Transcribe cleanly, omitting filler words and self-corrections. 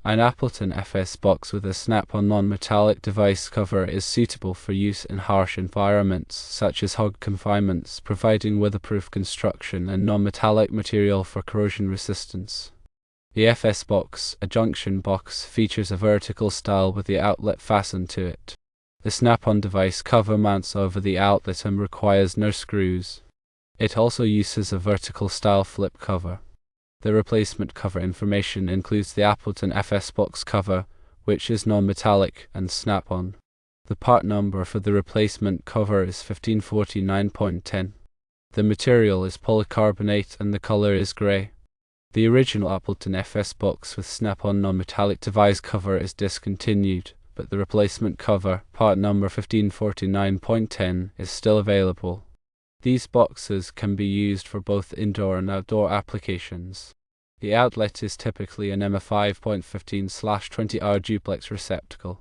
An Appleton FS Box with a snap-on non-metallic device cover is suitable for use in harsh environments such as hog confinements, providing weatherproof construction and non-metallic material for corrosion resistance. The FS Box, a junction box, features a vertical style with the outlet fastened to it. The snap-on device cover mounts over the outlet and requires no screws. It also uses a vertical style flip cover. The replacement cover information includes the Appleton FS Box cover, which is non-metallic and snap-on. The part number for the replacement cover is 1549.10. The material is polycarbonate and the color is grey. The original Appleton FS Box with snap-on non-metallic device cover is discontinued, but the replacement cover, part number 1549.10, is still available. These boxes can be used for both indoor and outdoor applications. The outlet is typically an MF5.15/20R duplex receptacle.